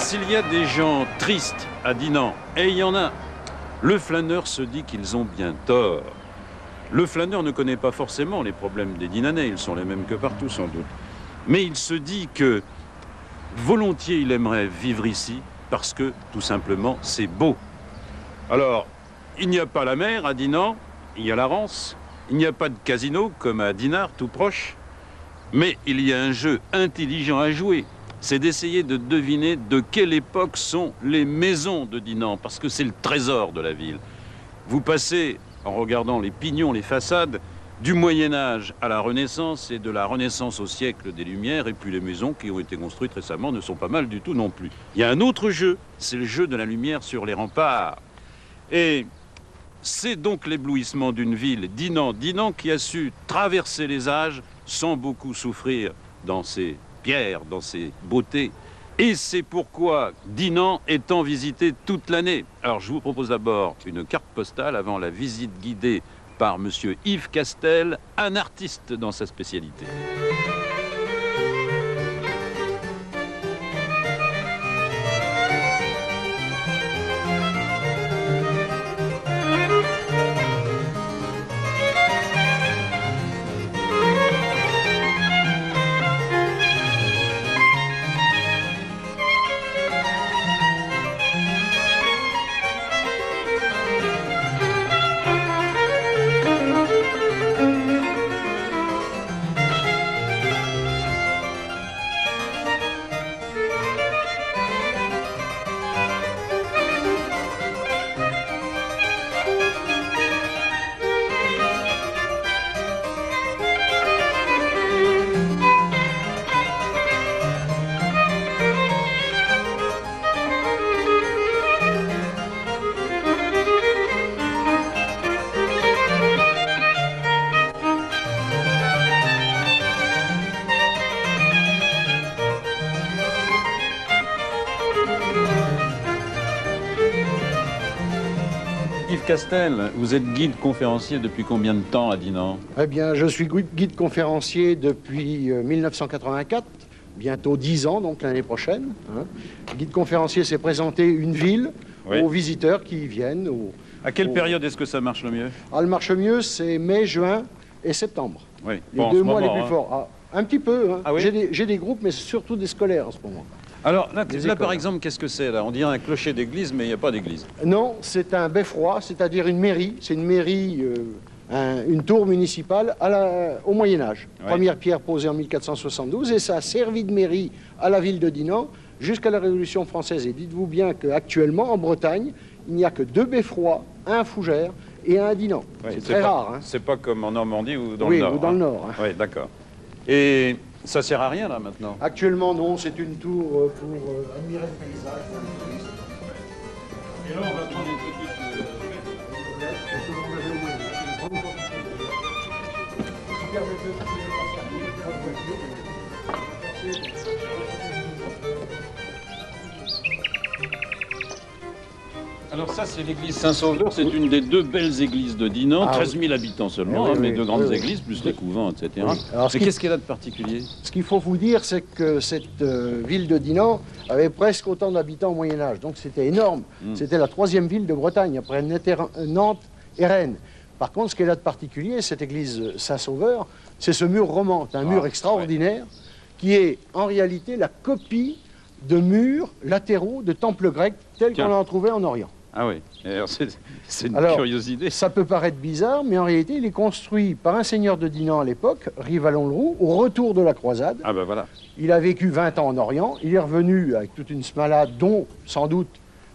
S'il y a des gens tristes à Dinan, et il y en a, le flâneur se dit qu'ils ont bien tort. Le flâneur ne connaît pas forcément les problèmes des Dinanais, ils sont les mêmes que partout sans doute. Mais il se dit que volontiers il aimerait vivre ici parce que tout simplement c'est beau. Alors, il n'y a pas la mer à Dinan, il y a la Rance, il n'y a pas de casino comme à Dinard tout proche, mais il y a un jeu intelligent à jouer. C'est d'essayer de deviner de quelle époque sont les maisons de Dinan, parce que c'est le trésor de la ville. Vous passez, en regardant les pignons, les façades, du Moyen-Âge à la Renaissance et de la Renaissance au siècle des Lumières, et puis les maisons qui ont été construites récemment ne sont pas mal du tout non plus. Il y a un autre jeu, c'est le jeu de la lumière sur les remparts. Et c'est donc l'éblouissement d'une ville, Dinan qui a su traverser les âges sans beaucoup souffrir dans ses pierres, dans ses beautés. Et c'est pourquoi Dinan étant visité toute l'année. Alors je vous propose d'abord une carte postale avant la visite guidée par monsieur Yves Castel, un artiste dans sa spécialité. Yves Castel, vous êtes guide conférencier depuis combien de temps à Dinan? Eh bien, je suis guide conférencier depuis 1984, bientôt 10 ans, donc l'année prochaine. Guide conférencier, c'est présenter une ville aux visiteurs qui y viennent. À quelle période est-ce que ça marche le mieux? Le marche mieux, c'est mai, juin et septembre. Oui. Les Bon, 2 mois les moment, plus forts. Un petit peu. Ah oui? J'ai des groupes, mais surtout des scolaires en ce moment. Alors là par exemple, qu'est-ce que c'est là? On dirait un clocher d'église, mais il n'y a pas d'église. Non, c'est un beffroi, c'est-à-dire une mairie. C'est une mairie, une tour municipale au Moyen-Âge. Ouais. Première pierre posée en 1472, et ça a servi de mairie à la ville de Dinan jusqu'à la Révolution française. Et dites-vous bien qu'actuellement, en Bretagne, il n'y a que 2 beffrois, un à Fougères et un à Dinan. Oui, c'est très rare. Hein. C'est pas comme en Normandie ou dans le Nord. Oui, ou dans le Nord. Hein. Oui, d'accord. Et ça sert à rien là maintenant? Actuellement, non, c'est une tour pour admirer le paysage. Et là, on va prendre une petite... Alors ça, c'est l'église Saint-Sauveur, c'est une des 2 belles églises de Dinan, 13 000 habitants seulement, mais 2 grandes églises, plus les couvents, etc. Oui. Alors, mais qu'est-ce qu'elle a de particulier? Ce qu'il faut vous dire, c'est que cette ville de Dinan avait presque autant d'habitants au Moyen-Âge, donc c'était énorme. C'était la 3e ville de Bretagne, après Nantes et Rennes. Par contre, ce qu'elle a de particulier, cette église Saint-Sauveur, c'est ce mur roman, un mur extraordinaire, qui est en réalité la copie de murs latéraux de temples grecs tels qu'on en trouvait en Orient. Ah oui, c'est une curiosité. Ça peut paraître bizarre, mais en réalité, il est construit par un seigneur de Dinan à l'époque, Rivalon-le-Roux, au retour de la croisade. Ah ben voilà. Il a vécu 20 ans en Orient, il est revenu avec toute une smalade, dont sans doute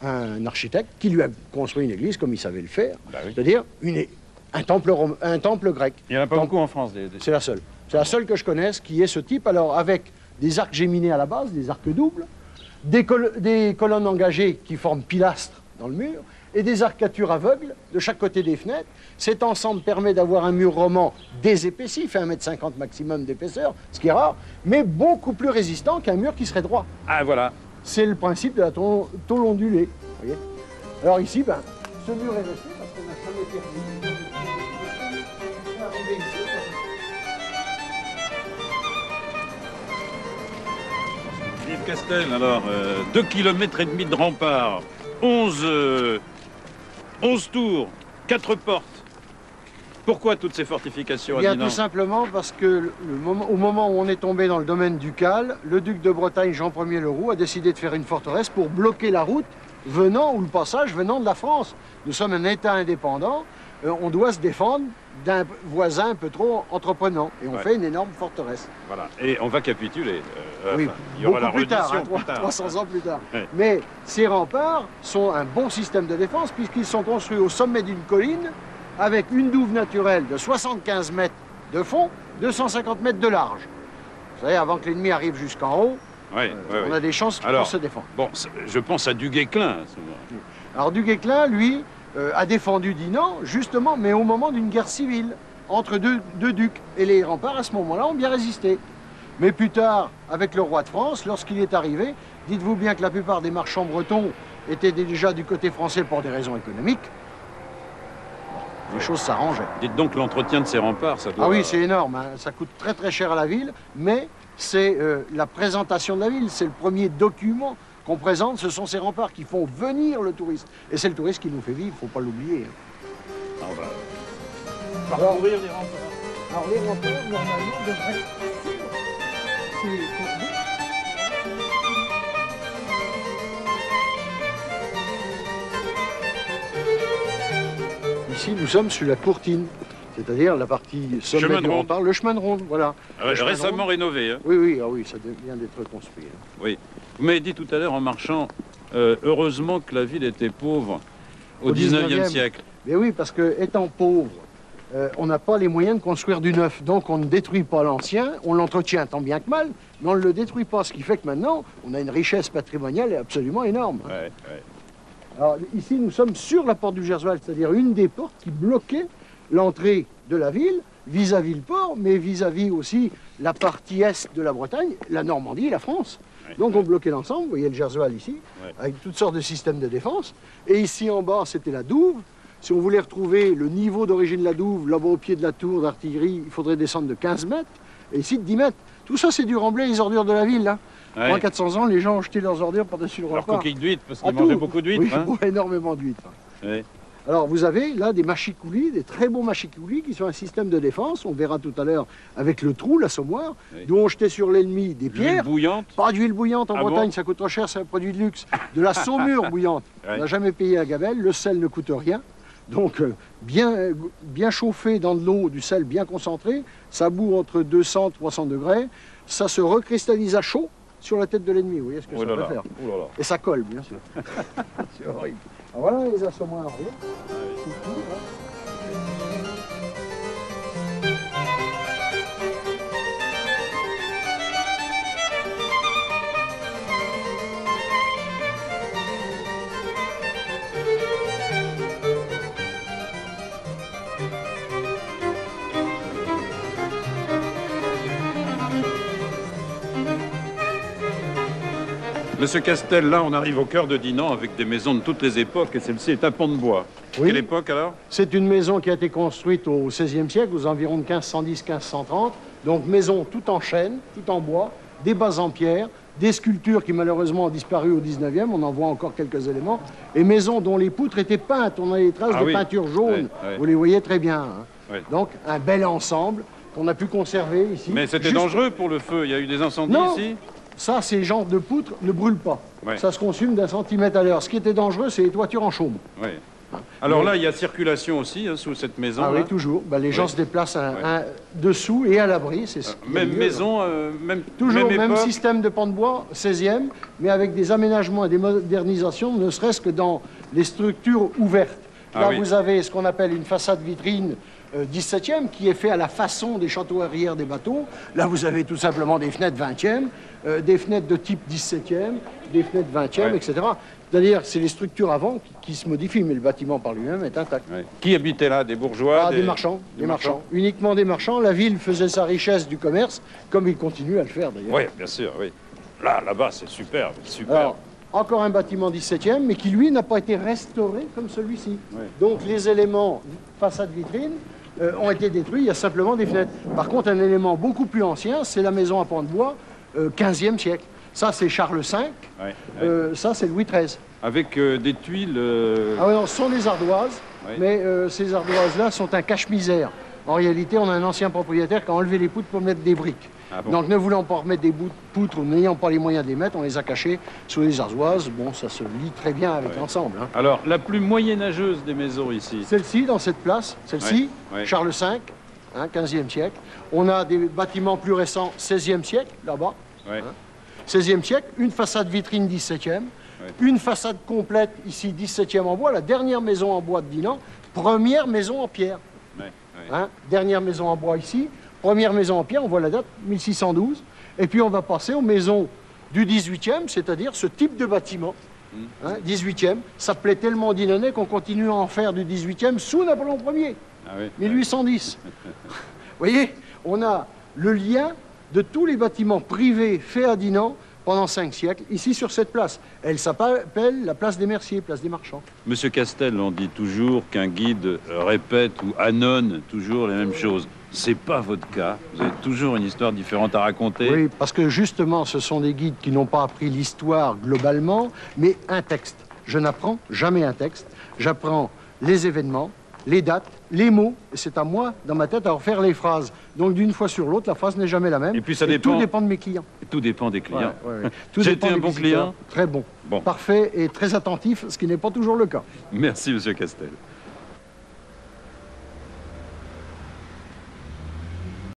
un architecte qui lui a construit une église comme il savait le faire, c'est-à-dire un temple grec. Il n'y en a pas beaucoup en France. C'est la seule. C'est la seule que je connaisse qui est ce type, alors avec des arcs géminés à la base, des arcs doubles, des colonnes engagées qui forment pilastres dans le mur, et des arcatures aveugles de chaque côté des fenêtres. Cet ensemble permet d'avoir un mur roman désépaissi, il fait 1,50 m maximum d'épaisseur, ce qui est rare, mais beaucoup plus résistant qu'un mur qui serait droit. Ah voilà. C'est le principe de la tôle ondulée. Voyez. Alors ici, ce mur est resté parce qu'on n'a jamais perdu. Castel, alors, 2,5 km de rempart, 11 tours, 4 portes. Pourquoi toutes ces fortifications à Bien Dinan? tout simplement parce que au moment où on est tombé dans le domaine ducal, le duc de Bretagne, Jean Ier le Roux, a décidé de faire une forteresse pour bloquer la route venant, ou le passage venant de la France. Nous sommes un État indépendant, on doit se défendre d'un voisin un peu trop entreprenant. Et on fait une énorme forteresse. Voilà, et on va capituler. Oui, il y aura la beaucoup plus tard, reddition plus tard. 300 ans plus tard. Ouais. Mais ces remparts sont un bon système de défense puisqu'ils sont construits au sommet d'une colline avec une douve naturelle de 75 mètres de fond, 250 mètres de large. Vous savez, avant que l'ennemi arrive jusqu'en haut, on a des chances pour se défendre. Bon, je pense à Duguesclin à ce moment. Alors Duguesclin, lui, a défendu Dinan, justement, mais au moment d'une guerre civile entre deux ducs. Et les remparts, à ce moment-là, ont bien résisté. Mais plus tard, avec le roi de France, lorsqu'il est arrivé, dites-vous bien que la plupart des marchands bretons étaient déjà du côté français pour des raisons économiques. Les choses s'arrangeaient. Dites donc l'entretien de ces remparts, ça doit... Ah oui, c'est énorme, hein. Ça coûte très très cher à la ville, mais c'est la présentation de la ville, c'est le premier document qu'on présente, ce sont ces remparts qui font venir le touriste. Et c'est le touriste qui nous fait vivre, il ne faut pas l'oublier. On va parcourir les remparts. Alors les remparts, normalement, devraient... Ici, nous sommes sur la courtine, c'est-à-dire la partie sommet du rempart, le chemin de ronde, voilà. Récemment rénové. Hein. Oui, oui, ça vient d'être construit. Hein. Oui. Vous m'avez dit tout à l'heure en marchant, heureusement que la ville était pauvre au 19e siècle. Mais oui, parce que étant pauvre, on n'a pas les moyens de construire du neuf. Donc on ne détruit pas l'ancien, on l'entretient tant bien que mal, mais on ne le détruit pas. Ce qui fait que maintenant, on a une richesse patrimoniale absolument énorme. Hein. Ouais. Alors ici, nous sommes sur la porte du Gersoal, c'est-à-dire une des portes qui bloquait l'entrée de la ville vis-à-vis le port, mais vis-à-vis aussi la partie est de la Bretagne, la Normandie et la France. Donc on bloquait l'ensemble, vous voyez le Gersoal ici, avec toutes sortes de systèmes de défense. Et ici en bas, c'était la douve. Si on voulait retrouver le niveau d'origine de la douve, là-bas au pied de la tour d'artillerie, il faudrait descendre de 15 mètres, et ici de 10 mètres. Tout ça, c'est du remblai, les ordures de la ville. Là. Pendant 400 ans, les gens ont jeté leurs ordures par-dessus le rempart. Leurs coquilles d'huîtres, parce qu'ils mangeaient beaucoup d'huîtres. Oui, hein. Énormément d'huîtres. Oui. Alors vous avez là des machicoulis, des très beaux machicoulis qui sont un système de défense. On verra tout à l'heure avec le trou, l'assommoir, d'où on jetait sur l'ennemi des pierres. D'huile bouillante? Pas d'huile bouillante en Bretagne, bon, ça coûte trop cher, c'est un produit de luxe. De la saumure bouillante. On n'a jamais payé à Gabelle, le sel ne coûte rien. Donc bien chauffé dans de l'eau, du sel bien concentré, ça bout entre 200 et 300 degrés, ça se recristallise à chaud sur la tête de l'ennemi. Vous voyez ce que ça peut faire. Et ça colle, bien sûr. C'est horrible. Alors voilà les assommoirs. Monsieur Castel, là, on arrive au cœur de Dinan avec des maisons de toutes les époques, et celle-ci est un pont de bois. Oui. Quelle époque, alors? C'est une maison qui a été construite au XVIe siècle, aux environs de 1510-1530. Donc maison tout en chêne, tout en bois, des bases en pierre, des sculptures qui malheureusement ont disparu au XIXe, on en voit encore quelques éléments, et maisons dont les poutres étaient peintes, on a les traces de peinture jaune, vous les voyez très bien. Hein. Donc un bel ensemble qu'on a pu conserver ici. Mais c'était dangereux pour le feu, il y a eu des incendies ici? Ça, ces genres de poutres ne brûlent pas. Ça se consume d'1 centimètre à l'heure. Ce qui était dangereux, c'est les toitures en chaume. Alors là, il y a circulation aussi sous cette maison. Ah oui, toujours. Les gens se déplacent dessous et à l'abri. Même maison, toujours même époque. Système de pans de bois, 16e, mais avec des aménagements et des modernisations, ne serait-ce que dans les structures ouvertes. Là, vous avez ce qu'on appelle une façade vitrine 17e, qui est fait à la façon des châteaux arrière des bateaux. Là, vous avez tout simplement des fenêtres 20e, des fenêtres de type 17e, des fenêtres 20e, etc. C'est-à-dire, c'est les structures avant qui se modifient, mais le bâtiment par lui-même est intact. Qui habitait là? Des bourgeois? Des marchands. Des marchands. Uniquement des marchands. La ville faisait sa richesse du commerce, comme il continue à le faire d'ailleurs. Oui, bien sûr, oui. Là-bas, c'est superbe, superbe. Alors, encore un bâtiment 17e, mais qui, lui, n'a pas été restauré comme celui-ci. Donc, les éléments façade vitrine ont été détruits, il y a simplement des fenêtres. Par contre, un élément beaucoup plus ancien, c'est la maison à pans de bois, 15e siècle. Ça, c'est Charles V. Ouais, Ça, c'est Louis XIII. Avec des tuiles... Ah ouais, non, ce sont des ardoises, Ouais. mais ces ardoises-là sont un cache-misère. En réalité, on a un ancien propriétaire qui a enlevé les poutres pour mettre des briques. Ah bon. Donc, ne voulant pas remettre des bouts de poutres ou n'ayant pas les moyens de les mettre, on les a cachés sous les ardoises. Bon, ça se lie très bien avec l'ensemble. Hein. Alors, la plus moyenâgeuse des maisons ici. Celle-ci, dans cette place, celle-ci, Ouais, ouais. Charles V, hein, 15e siècle. On a des bâtiments plus récents, 16e siècle, là-bas. Ouais. 16e siècle, une façade vitrine 17e, une façade complète ici 17e en bois, la dernière maison en bois de Dinan, première maison en pierre. Ouais, ouais. Hein, dernière maison en bois ici, première maison en pierre, on voit la date, 1612. Et puis on va passer aux maisons du 18e, c'est-à-dire ce type de bâtiment. Hein, 18e, ça plaît tellement aux Dinanais qu'on continue à en faire du 18e sous Napoléon Ier, Ah oui. 1810. Vous voyez, on a le lien de tous les bâtiments privés faits à Dinan pendant 5 siècles, ici sur cette place. Elle s'appelle la place des Merciers, place des Marchands. Monsieur Castel, on dit toujours qu'un guide répète ou annonce toujours les mêmes choses. C'est pas votre cas. Vous avez toujours une histoire différente à raconter. Oui, parce que justement, ce sont des guides qui n'ont pas appris l'histoire globalement, mais un texte. Je n'apprends jamais un texte. J'apprends les événements, les dates, les mots, et c'est à moi, dans ma tête, à refaire les phrases. Donc d'une fois sur l'autre, la phrase n'est jamais la même. Et puis ça dépend... Tout dépend de mes clients. Tout dépend des clients. Tout J'ai dépend été un des bon visiteurs. client. Très bon. Bon. Parfait et très attentif, ce qui n'est pas toujours le cas. Merci, monsieur Castel.